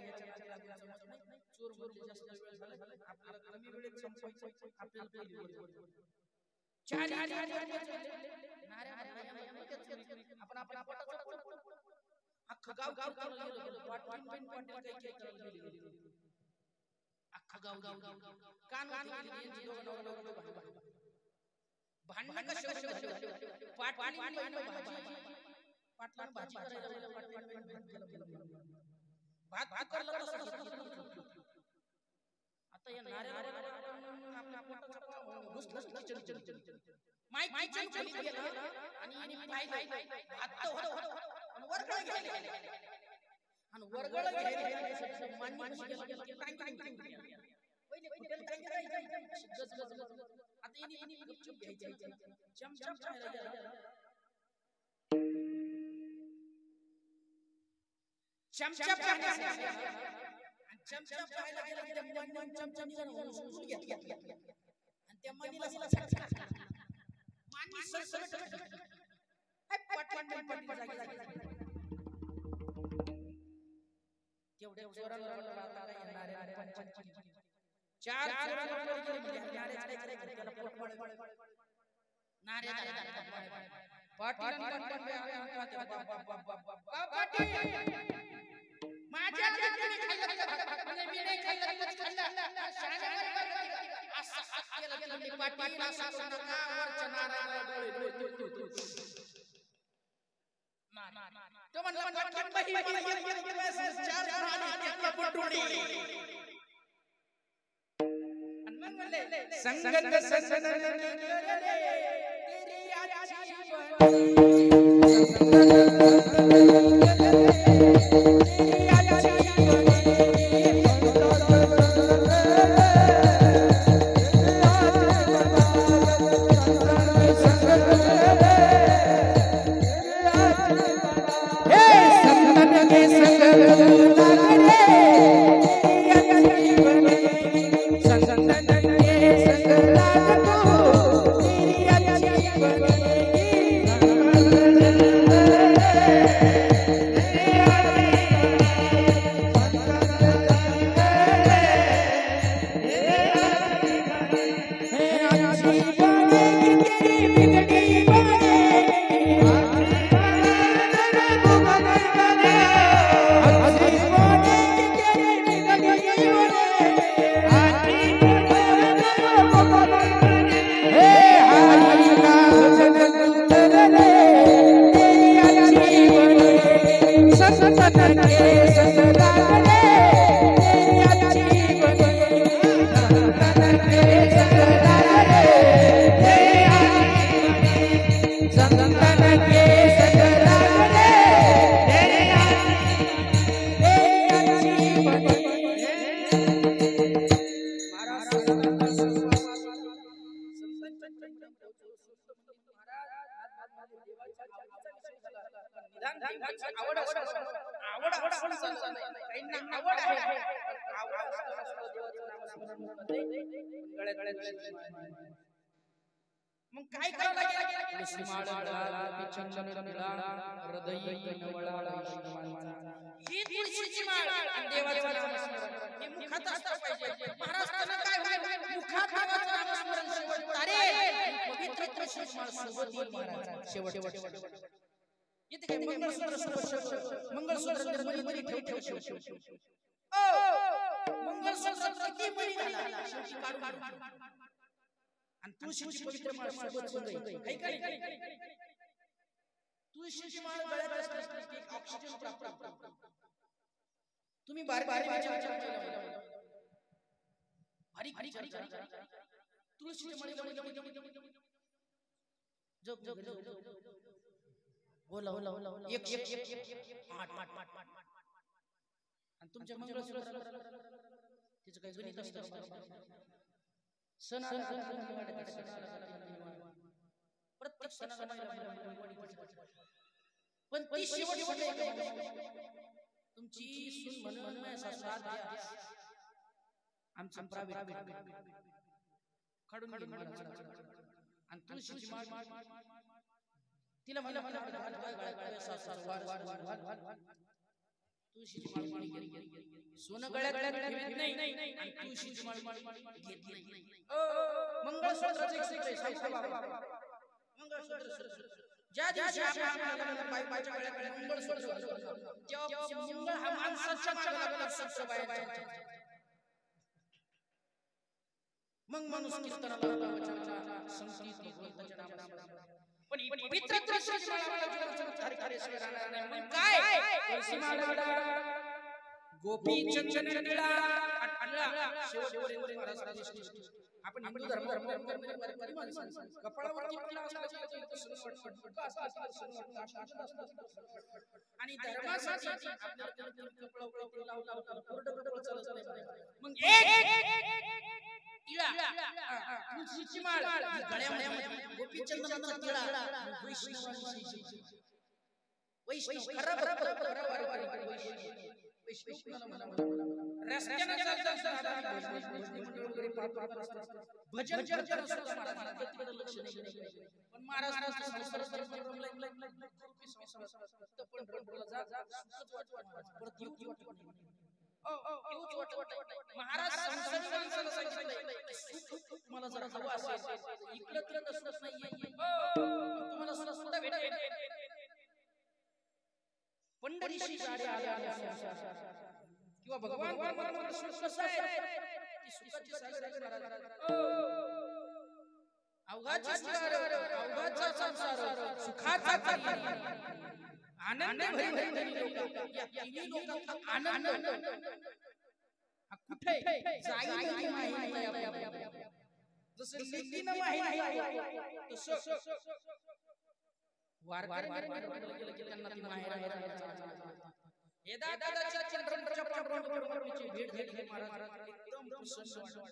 चोर बोलले जास्त वेळ झाला आपल्याला कमी वेळेत संपवायचं आपल्याला पहिली आपण अख्खं गाव गाव अख्खा गाव गाव कान भांडण कशा पाटलान भाजी करायला भात भात करला आता या नाऱ्याला आपला माईक खाली गेला आणि पाहिलं भात होतं आणि वरगळ गेले आणि वरगळ गेले मान्य गेला पहिले कुठे टांगे आता इनी गपचूप घ्यायचं चमचम खायला गेला चमचा पाहायला गेला त्या मन चमचा घेतला आणि त्या मनीला मानी सरसट तेवढे जोराला आता येणारे चार त्याला पोट नारे पाटील माझ्या मी नाही खाल्लं असं केलं पाटील असं नका वरच्या नारायला तो म्हणला चार संगत मग काय करावं लागेल ही तुळशीची माळ देवाचं नामस्मरण हे मुखात असलं पाहिजे महाराष्ट्राला काय होईल मुखात देवाचं नामस्मरण शेवट तारेल पवित्र तुळशीची माळ सोबत येईल महाराज शेवट इथे काय मंगळसूत्र मणी ठेव ओ मंगळसूत्र किती मणी घाला शेवटी काढून आणि तुळशीची पवित्र माळ सोबत सोबत आहे का नाही तुळशीची माळ गळ्यात असली की ऑक्सिजन प्राप्त तुम्ही बारीक विचार करा तुळशीची माळ बोला एक आठ आणि तुमच्या मंगळसूत्र तिचं काही गणित असतं सण प्रत्येक सणाला पण ती शेवट तुमची सून म्हणून आमचं काढून आणि तुळशीची माळ तिला म्हणलं तुळशीची माळ कोणी घेतली सोनं गळ्यात ठेवत नाही आणि तुळशीची माळ घेत नाही मंगळसूत्राचं एक सांगतो बाबा मंगळसूत्र ज्या दिवशी आपण बायकोच्या गळ्यात मंगळसूत्र तेव्हा मंगळ हा माणसाच्या मागे लागला मग माणूस कीर्तनाला वचनाला संगीत भगवंताच्या नामाला पण ही पवित्र तुळशीची माळ आपल्या जीवनात कार्य राहणार नाही मग काय तुळशी माळ गोपी चंदन टिळा शेवटपर्यंत महाराज आपण हिंदू धर्म कपाळावरती आणि धर्मासाठी मग तुळशीची माळ गळ्यामध्ये गोपी चंदनाचा टिळा वैष्णव खरा रस्त्याने भजन करताना पण महाराज तुम्हाला जरा हवं असेल इकडं तर नसत नाहीये तुम्हाला सुद्धा भेटेल पंढरीशी किंवा भगवान कसं आहे की सुखाची सागर अवघाचा संसार सुखाचा आनंद भरी लोक या तिन्ही लोकांचा आनंद कुठे जाईल माहिती नाही आपल्याला जसं लेकीनं माहिती आहे तसं वारकरी त्यांना ती माहिती हे दादाच्या चंद्रपूरच्या पांडुरंगाची भेट घेतली महाराज एकदम प्रसन्न वाटलं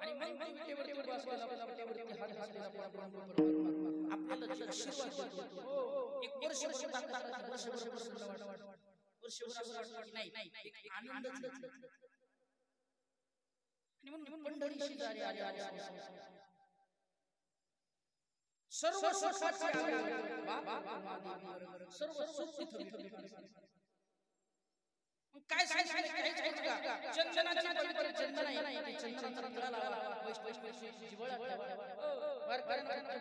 आणि मग विटेवरती बसला विटेवरती हात घातलेला पांडुरंग आपल्याला जी आशीर्वाद देतो एक वर्षभर प्रसन्न वाटतं वर्षभर नाही एक आनंदच आणि म्हणून पंढरीशी जारी आले सर्व सुखाचे सर्व सुख काय सांगितलं चंदनाची पवित्र चंदन आहे चंदनाचा टिळा लावा वैष्णव जिवळ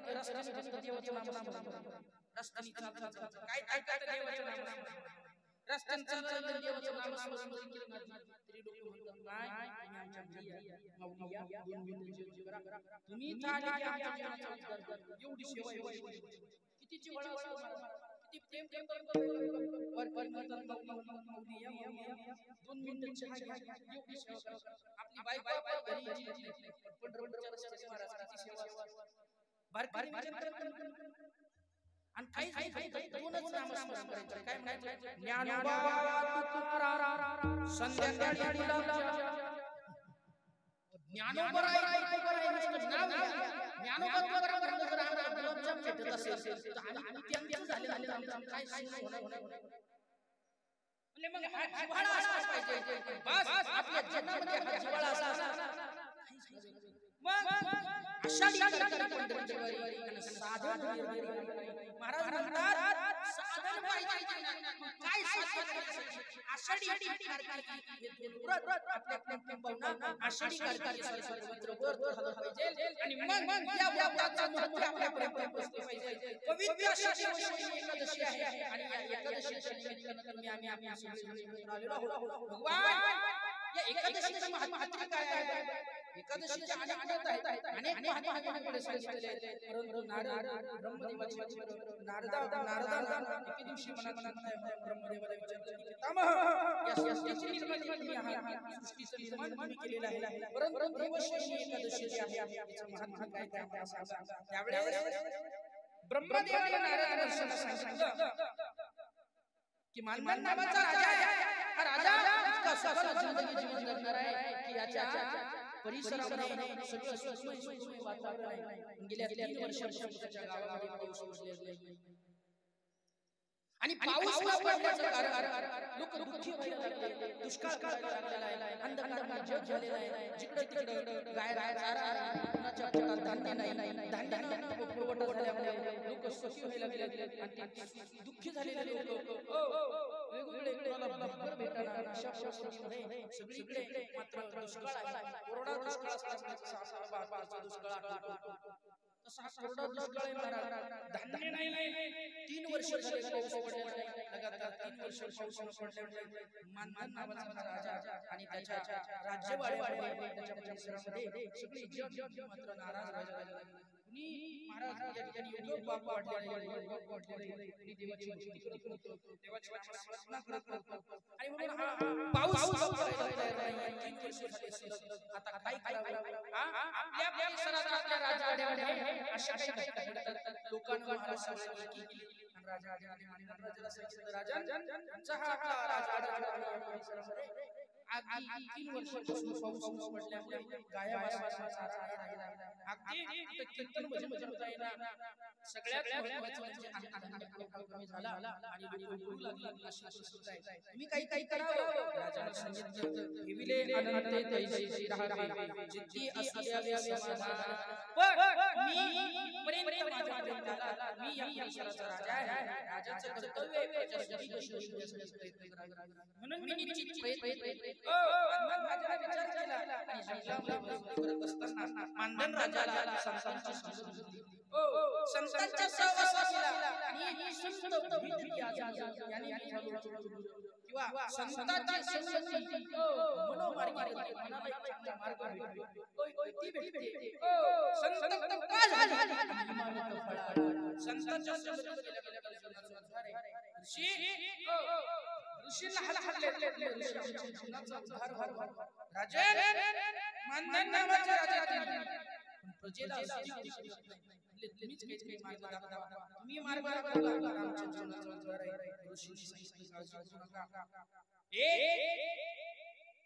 रस्त्याने देवाचं नाम रस्त्याने काय काय काय देवाचं नाम रस्त्याने चाललं देवाचं नाम स्मरण केलं तरी लोक म्हणतात नाही तुम्ही आमच्या घरी या माऊली या 2 मिनिटं जेवण करा तुम्ही इथं आले की आमच्या जीवनाचा उद्धार एवढी सेवा आहे किती जिव्हाळ किती प्रेम करतात वर म्हणतात माऊली या 2 मिनिटं चहा घ्या एवढी सेवा करा आपली बायको आपल्या घरी पंढरपूरच्या रस्त्याने महाराजांची सेवा बारकाईने आणि काही दोनच नामस्मरण करायचं काय म्हणायचं ज्ञानोबा तुकाराम संध्याकाळी ज्ञानोबा ज्ञानोबा तुकाराम जर आम्हाला गुलाबजाम भेटत असेल तर आणि त्यांचं झाले काय होणार म्हणजे मग हा जिव्हाळा असला पाहिजे बस आपल्या जीवनामध्ये हा जिव्हाळा असला मग आषाढी पंढरीची वारी आणि साधन महाराज म्हणतात साधन पाहिजे काय साधन आषाढी हे व्रत आपल्या भावना आषाढी कार्तिकी पवित्र व्रत झालं पाहिजे आणि मग या व्रताचं महत्त्व आपल्यापर्यंत पोहोचले पाहिजे पवित्र आषाढी एकादशी आहे आणि या एकादशीच्या निमित्ताने आम्ही आपल्या सगळे आलेलो आहोत भगवान या एकादशीचं महत्त्व काय आहे एकादशीचे अनेक महत्त्व आहेत अनेक महात्म्याकडे सांगितलेले आहेत परंतु नारद ब्रह्मदेवाचे नारदांना एके दिवशी मनात ब्रह्मदेवाला विचारलं पितामह या सृष्टीची निर्मिती तुम्ही आहात सृष्टीचं निर्माण तुम्ही केलेलं आहे परंतु देवशयनी एकादशी जी आहे याचं महत्त्व काय ते आम्हाला सांगा त्यावेळेस ब्रह्मदेवाने नारद ऋषींना सांगितलं की मानमन नावाचा राजा आहे. हा राजा इतका सफल जीवन जगणार आहे की याच्या परिसरामध्ये सगळं सुखमय वातावरण आहे. गेल्या 3 वर्षांपासून त्याच्या गावामध्ये पाऊस पडलेला नाही आणि पाऊस न पडल्याचं कारण लोक दुःखी व्हायला लागले. दुष्काळ लागलेला आहे. अंधकार जग झालेला आहे. जिकडे तिकडे गाय चारा कुणाच्या पोटात धान्य नाही. धान्य पुरवठा झाल्यामुळे लोक सुखी व्हायला लागले आणि दुःखी झालेले लोक वेगवेगळे मला भेटणार अशा परिस्थितीमध्ये सगळीकडे मात्र दुष्काळ आहे. कोरडा दुष्काळ दुष्काळ तसा कोरडा दुष्काळ येणार. धान्य नाही. 3 वर्ष झाले पाऊस पडलेला नाही. लगातार 3 वर्ष पाऊस पडल्यामुळे मानमन नावाचा राजा आणि त्याच्या राज्यवाड्यामध्ये त्याच्या परिसरामध्ये सगळी जग मात्र नाराज व्हायला लागले. कुणी महाराज या ठिकाणी योग बाप वाढले कुणी देवाची भक्ती करतो, देवाची प्रार्थना करतो आणि म्हणून हा पाऊस पडायला तयार नाही. 3 वर्ष झाले. आता काय करावे? आपल्या परिसरात आपल्या राजवाड्यामध्ये अशा काही घडतात. लोकांना महाराज सांगितले की राजाला सांगितलं राजा हा राजवाडा परिसरामध्ये अगदी 3 वर्षापासून पाऊस पडल्यामुळे गाया वासरांचा चारा नाही राहिला. अगदी कीर्तन भजन करता येणार. सगळ्यात महत्त्वाचं म्हणजे अन्नधान्य कमी झाला आणि लोक बोलू लागले अशी परिस्थिती आहे. तुम्ही काही करावं. राजाला सांगितलं ठेविले अनंते तैसी राहावे जितकी असल्यावे समान. पण मी पर्यंत माझ्या पर्यंताला मी या परिसराचा राजा आहे. राजाचं कर्तव्य आहे त्याच्या सगळी गोष्टी प्रयत्न करावे. म्हणून मी निश्चित प्रयत्न राजाला विचार केला आणि जंगलामध्ये करत असताना मानधन राजाला संतांची संगत झाली. संतांच्या सहवासात गेला आणि संत भेटली. याने किंवा संतांची संगती मनोमार्गी मनाला एक चांगला मार्ग भेटतो. ती भेटते. संत का झाली? संतांच्या संगतीत गेल्यामुळे ऋषीला हल्ले ऋषी जीवनाचा उद्धार व्हावा. राजन मानधन नावाचा राजा तुम्ही प्रजेला तुम्हीच काही मार्ग दाखवा. तुम्ही मार्ग दाखवा. आमच्या जीवनाचा उद्धार आहे. ऋषींनी सांगितलं काळजी करू नका.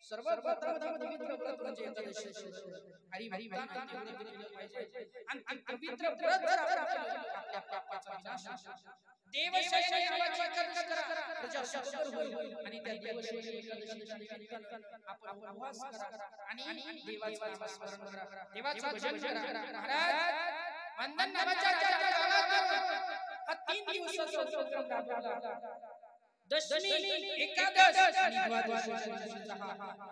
सर्वप्रथम पवित्र व्रत म्हणजे एकादशी. हरिभक्तांना ते व्रत केलं पाहिजे आणि पवित्र व्रत जर आपण केलं आपल्या पापाचा विनाश होतो. देवशयनी नावाची एकादशी करा. प्रजा सुखकर होईल आणि त्या देवशयनी एकादशीच्या निमित्तानं आपण उपवास करा आणि देवाचं नामस्मरण करा. देवाचं भजन करा. महाराज मानधन नावाच्या राजाला हा 3 दिवसाचा उपक्रम राबवला. दशमी एकादश आणि द्वादशी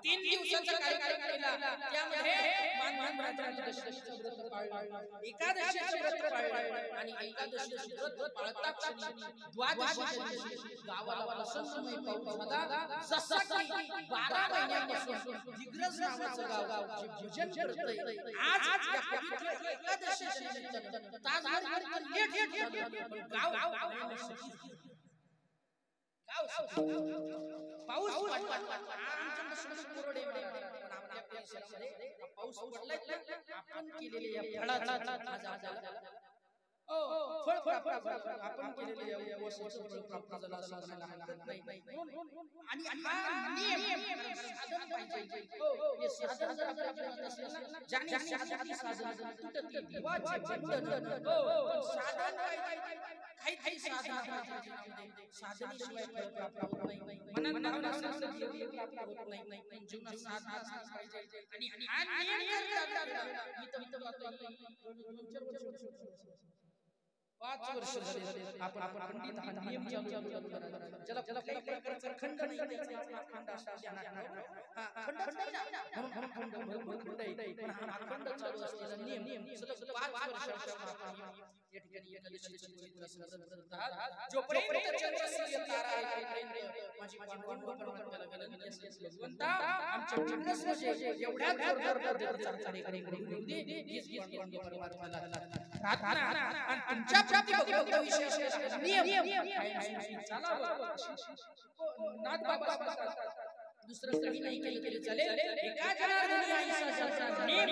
3 दिवसाचा कार्यक्रम केला. त्यामध्ये मानधन राजाने दशमीचं व्रत पाळलं, एकादशीचं व्रत पाळलं आणि एकादशीचं व्रत पाळता क्षणी द्वादशीच्या दिवशी गावाला प्रसन्नमय पाऊस झाला. जसा की 12 महिन्यांपासून दिग्रज नावाचं गाव जे भजन करतंय आज या पवित्र एकादशीच्या निमित्तानं तासभर लेट पाऊस पाऊस पडलाय. आपण केलेले या आपण केलेले प्राप्त झाला असं म्हणायला हरकत नाही. आणि हा नियम साधन पाहिजे. हे साधन जर आपल्या जीवनात असेल ना ज्याने साधन तुटते देवाचे बंधन. साधन काही साधनेशिवाय फळ प्राप्त होत नाही. मनात भावना देव प्राप्त होत नाही. पण जीवनात साधना पाहिजे आणि हा नियम जर लागला मी तर 5 वर्ष झाले आपण पंडित हा नियम चालू करा. ज्याला काही प्रकारचा खंड नाही त्याचा खंड असा खंड नाही ना म्हणून खंड आहे. पण हा खंड चालू असलेला नियम सलग 5 वर्षापासून आपण या ठिकाणी एकादशीची पवित्र व्रत करतात. जोपर्यंत चंद्र सूर्य तारा आहे तोपर्यंत माझी पांडुरंग परमात्म्याला विनंती असते भगवंता आमच्या जीवनामध्ये एवढ्या जोरदार पद्धतीचा कार्यक्रम दे. हीच पांडुरंग परमात्म्याला प्रार्थना आणि तुमच्या प्राप्ती भगवंत विषय असलेला नियम चालावा. नाथ बाबा दुसरं काही नाही केलं तरी चालेल. एका जनार्दनी आई सासाचा नियम